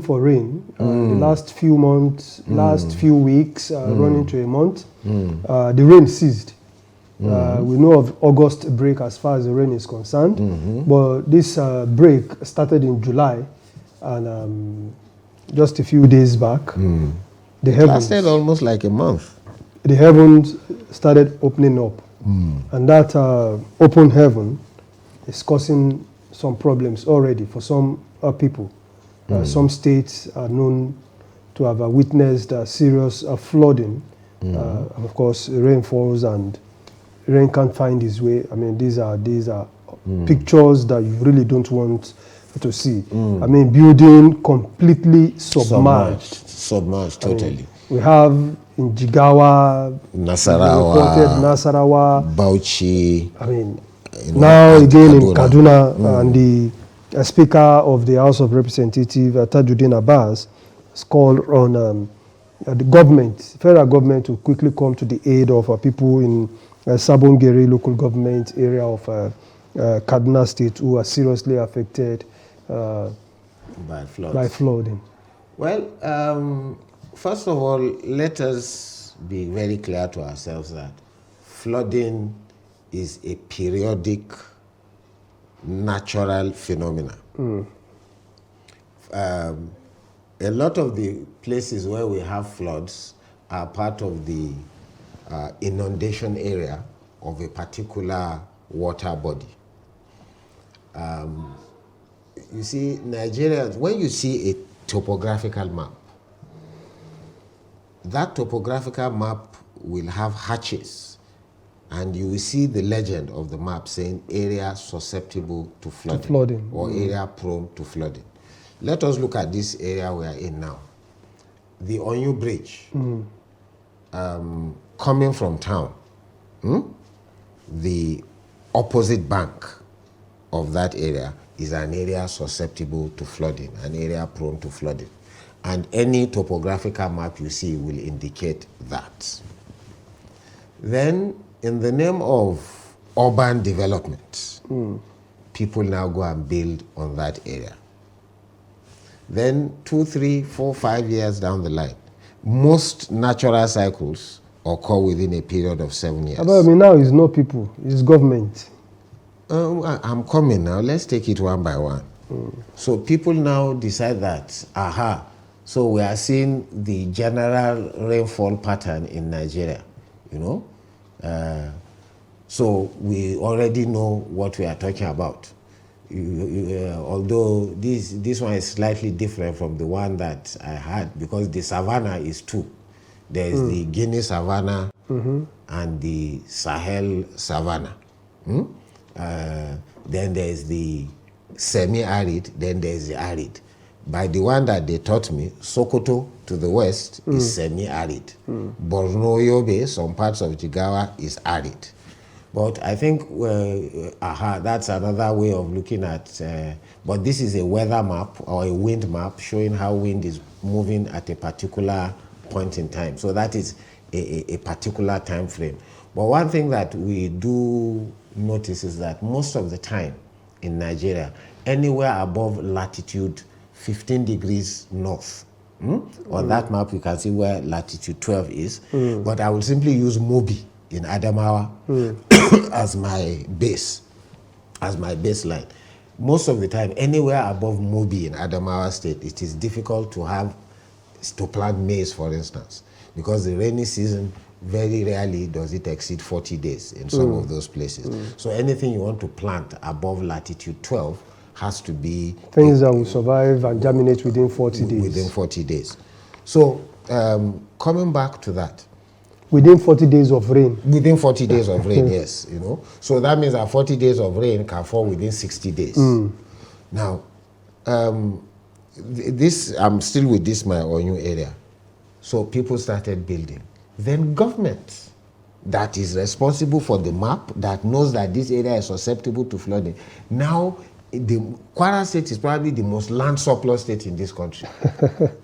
for rain. The last few months, last few weeks, running to a month, the rain ceased. We know of August break as far as the rain is concerned, but this break started in July, and just a few days back, the heavens lasted almost like a month. The heavens started opening up, and that open heaven is causing some problems already for some people. Some states are known to have witnessed serious flooding. Of course, rainfalls and rain can't find its way. I mean, these are pictures that you really don't want to see. I mean, building completely submerged. Submerged, totally. I mean, we have in Jigawa, Nasarawa, Bauchi. I mean, now again in Kaduna, and the Speaker of the House of Representatives, Tajuddin Abbas, has called on the government, federal government, to quickly come to the aid of people in Sabongeri local government area of Kaduna State who are seriously affected by flooding. Well, first of all, let us be very clear to ourselves that flooding is a periodic natural phenomenon. A lot of the places where we have floods are part of the inundation area of a particular water body. You see, Nigeria, when you see a topographical map, that topographical map will have hatches, and you will see the legend of the map saying area susceptible to flooding, or area prone to flooding. Let us look at this area we are in now. The Onyu Bridge, coming from town, the opposite bank of that area is an area susceptible to flooding, an area prone to flooding. And any topographical map you see will indicate that. Then, in the name of urban development, people now go and build on that area. Then 2, 3, 4, 5 years down the line, most natural cycles occur within a period of 7 years. But I mean, now it's not people, it's government. I'm coming now. Let's take it one by one. So people now decide that, so we are seeing the general rainfall pattern in Nigeria, you know. So we already know what we are talking about. Although this one is slightly different from the one that I had, because the savanna is two. There is the Guinea savanna and the Sahel savanna. Then there is the semi-arid, then there is the arid. By the one that they taught me, Sokoto to the west is semi-arid. Borno, Yobe, some parts of Jigawa is arid. But I think that's another way of looking at, but this is a weather map or a wind map showing how wind is moving at a particular point in time. So that is a particular time frame. But one thing that we do notice is that most of the time in Nigeria, anywhere above latitude 15 degrees north, on that map you can see where latitude 12 is, but I will simply use Mobi in Adamawa as my base, as my baseline. Most of the time, anywhere above Mobi in Adamawa State, it is difficult to plant maize, for instance, because the rainy season very rarely does it exceed 40 days in some of those places. So anything you want to plant above latitude 12 has to be things that will survive and germinate within 40 days. Within 40 days. So coming back to that. Within 40 days of rain. Within 40 days of rain, yes. You know. So that means that 40 days of rain can fall within 60 days. Now, I'm still with this my Onyu area. So people started building. Then government that is responsible for the map, that knows that this area is susceptible to flooding. Now, the Kwara State is probably the most land surplus state in this country.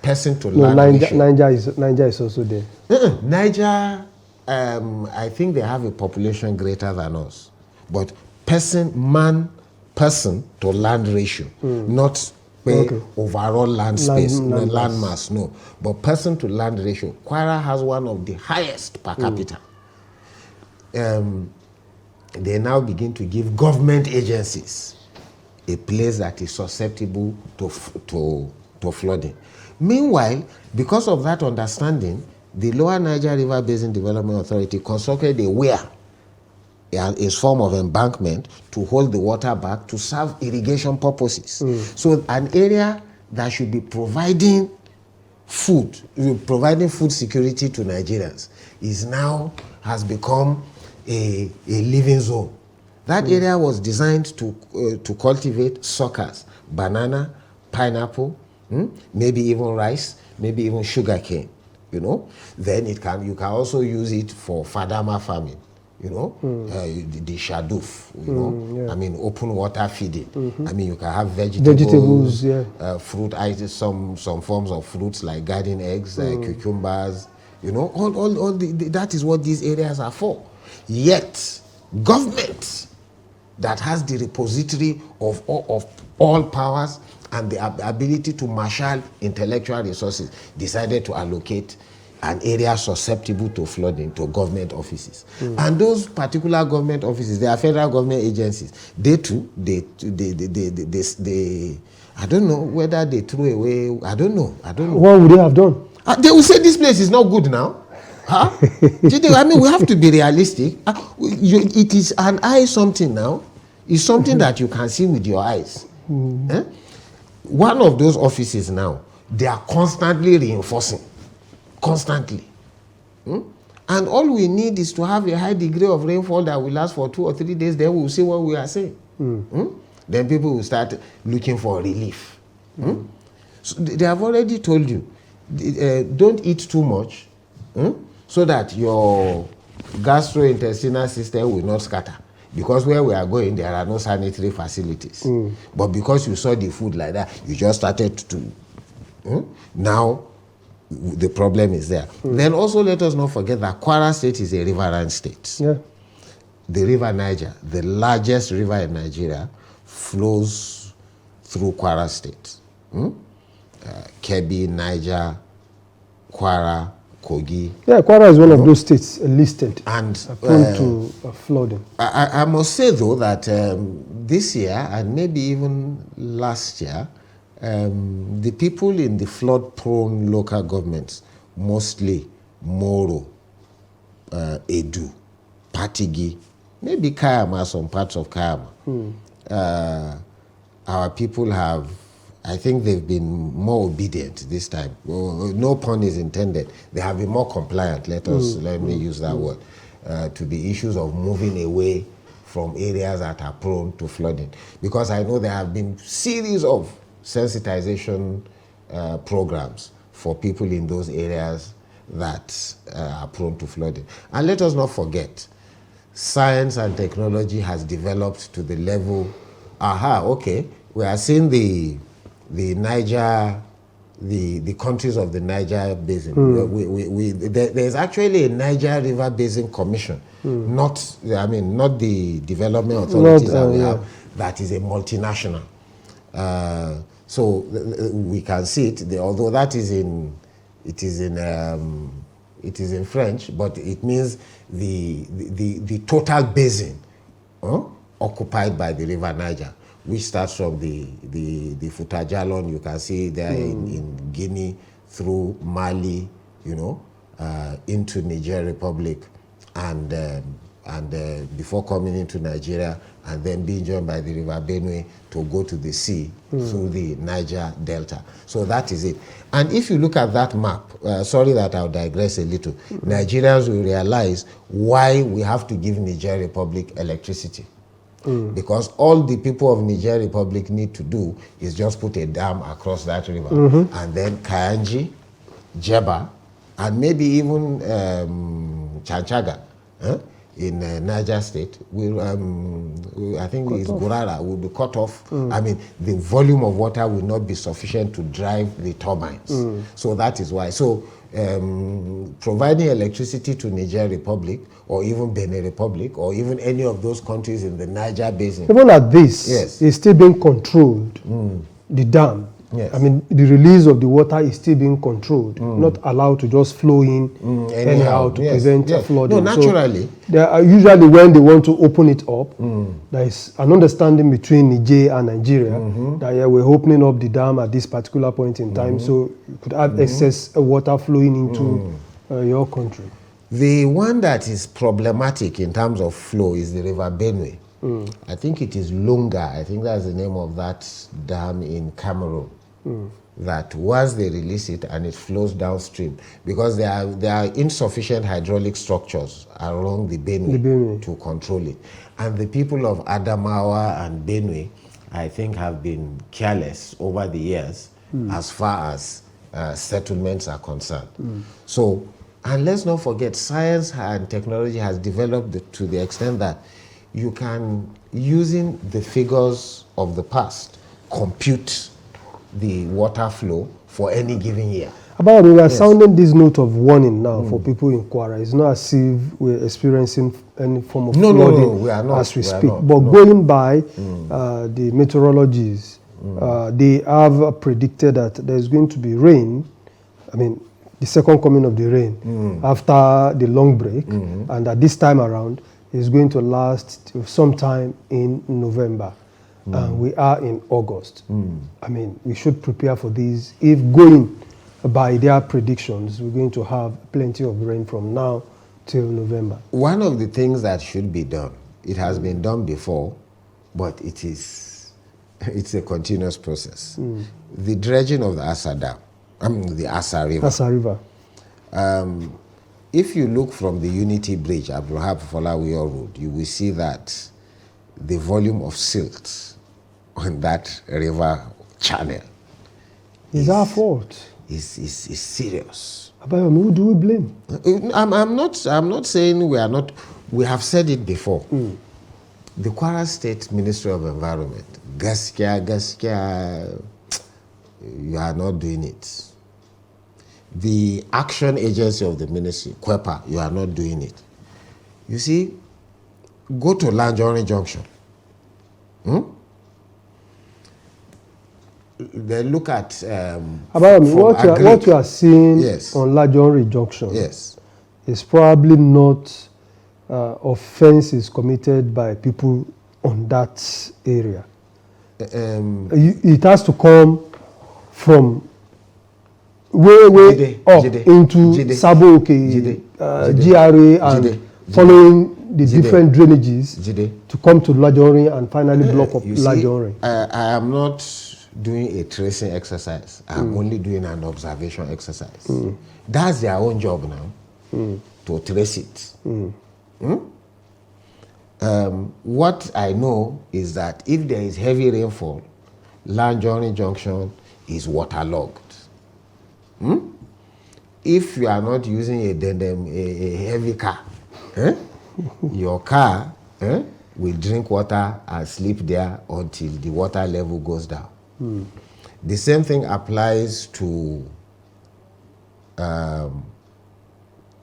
Person to land ratio. Niger is also there. Niger, I think they have a population greater than us. But person to land ratio, not overall land space, land mass, no. But person to land ratio, Kwara has one of the highest per capita. They now begin to give government agencies a place that is susceptible to flooding. Meanwhile, because of that understanding, the Lower Niger River Basin Development Authority constructed a weir, a form of embankment, to hold the water back to serve irrigation purposes. So an area that should be providing food security to Nigerians has become a living zone. That area was designed to cultivate suckers, banana, pineapple, maybe even rice, maybe even sugarcane. Then you can also use it for fadama farming. The shaduf, I mean, open water feeding. I mean, you can have vegetables, fruit items, some forms of fruits like garden eggs, cucumbers, all that is what these areas are for. Yet, government that has the repository of all powers and the ability to marshal intellectual resources decided to allocate an area susceptible to flooding to government offices. And those particular government offices, they are federal government agencies. They I don't know whether they threw away, I don't know. What would they have done? They will say this place is not good now. Huh? I mean, we have to be realistic. It is an eye something now. It's something that you can see with your eyes. One of those offices now, they are constantly reinforcing. Constantly. And all we need is to have a high degree of rainfall that will last for 2 or 3 days. Then we'll see what we are saying. Then people will start looking for relief. So they have already told you, don't eat too much, so that your gastrointestinal system will not scatter. Because where we are going, there are no sanitary facilities. But because you saw the food like that, you just started to. Now, the problem is there. Then also let us not forget that Kwara State is a riverine state. Yeah. The river Niger, the largest river in Nigeria, flows through Kwara State. Kebbi, Niger, Kwara, Kogi. Yeah, Kwara is one of those states listed and prone to flooding. I must say though that this year and maybe even last year, the people in the flood-prone local governments, mostly Moro, Edu, Patigi, maybe Kayama, some parts of Kayama, our people have, I think they've been more obedient this time. Well, no pun is intended. They have been more compliant, let me use that word, to the issues of moving away from areas that are prone to flooding. Because I know there have been series of sensitization programs for people in those areas that are prone to flooding. And let us not forget, science and technology has developed to the level, we are seeing the Niger, the countries of the Niger Basin. There's actually a Niger River Basin Commission, not the development authorities that we have, that is a multinational. So we can see it, although that is it is in French, but it means the total basin occupied by the river Niger, which starts from the Futajalon, you can see there in Guinea, through Mali, into Niger Republic, and before coming into Nigeria, and then being joined by the river Benue to go to the sea through the Niger Delta. So that is it. And if you look at that map, sorry that I'll digress a little, Nigerians will realize why we have to give Niger Republic electricity. Because all the people of Niger Republic need to do is just put a dam across that river. And then Kayanji, Jeba, and maybe even Chanchaga, in Niger State, I think it's Gurara, will be cut off. I mean, the volume of water will not be sufficient to drive the turbines. So that is why. So providing electricity to Niger Republic, or even Benin Republic, or even any of those countries in the Niger Basin. Even at this, yes, it's still being controlled, the dam. Yes. I mean, the release of the water is still being controlled, not allowed to just flow in anyhow to prevent flooding. No, naturally. So there are usually when they want to open it up, there is an understanding between Niger and Nigeria that we're opening up the dam at this particular point in time, so you could have excess water flowing into your country. The one that is problematic in terms of flow is the River Benue. I think it is Lunga. I think that's the name of that dam in Cameroon. That once they release it and it flows downstream, because there are insufficient hydraulic structures along the Benue to control it. And the people of Adamawa and Benue, I think, have been careless over the years as far as settlements are concerned. So, and let's not forget, science and technology has developed to the extent that you can, using the figures of the past, compute the water flow for any given year. About we are sounding this note of warning now for people in Kwara. It's not as if we're experiencing any form of flooding we are not, as we speak. Going by the meteorologists, they have predicted that there's going to be rain. I mean, the second coming of the rain after the long break, and at this time around is going to last sometime in November. And we are in August. I mean, we should prepare for this. If going by their predictions, we're going to have plenty of rain from now till November. One of the things that should be done, it has been done before, but it's a continuous process. The dredging of the Asa Dam, the Asa River. Asa River. If you look from the Unity Bridge, Abdulhab Folawiyo Road, you will see that the volume of silt on that river channel is our fault. Is serious. Abayomi, who do we blame? I'm not saying we are not. We have said it before. The Kwara State Ministry of Environment, Gaskia, you are not doing it. The action agency of the ministry, Kwepa, you are not doing it. You see, go to Lanjori Junction. They look at what you are seeing on Lanjori Junction is probably not offenses committed by people on that area. It has to come from way up into Sabo GRA and following the different drainages to come to Lanjori and finally block up Lanjori. I am not doing a tracing exercise. I'm only doing an observation exercise. That's their own job now, to trace it. What I know is that if there is heavy rainfall, Lanjori Junction is waterlogged. If you are not using a heavy car, your car will drink water and sleep there until the water level goes down. The same thing applies to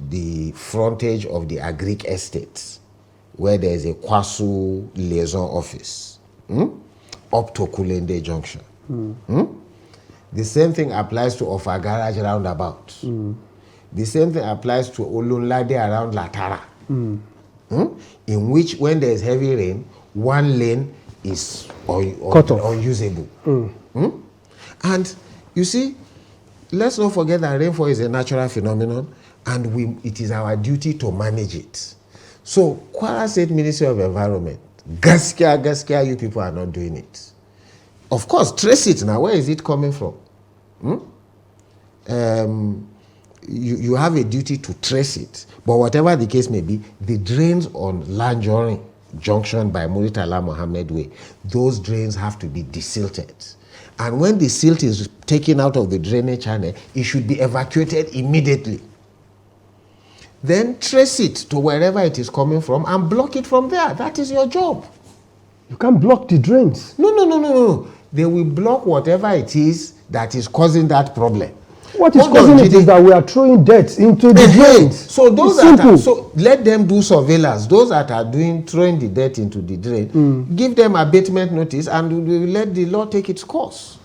the frontage of the agric estates, where there is a Kwasu liaison office, up to Kulende Junction. The same thing applies to Ofa Garage roundabout. The same thing applies to Olunlade around Latara, in which when there is heavy rain, one lane is unusable. And you see, let's not forget that rainfall is a natural phenomenon, and it is our duty to manage it. So, Kwara State Ministry of Environment, Gaskia, you people are not doing it. Of course, trace it now. Where is it coming from? You have a duty to trace it. But whatever the case may be, the drains on Lanjori Junction by Muritala Mohammed Way, those drains have to be desilted. And when the silt is taken out of the drainage channel, it should be evacuated immediately. Then trace it to wherever it is coming from and block it from there. That is your job. You can't block the drains. No. They will block whatever it is that is causing that problem. What is causing it is that we are throwing dirt into the drains. So so let them do surveillance. Those that are throwing the dirt into the drain, give them abatement notice and we will let the law take its course.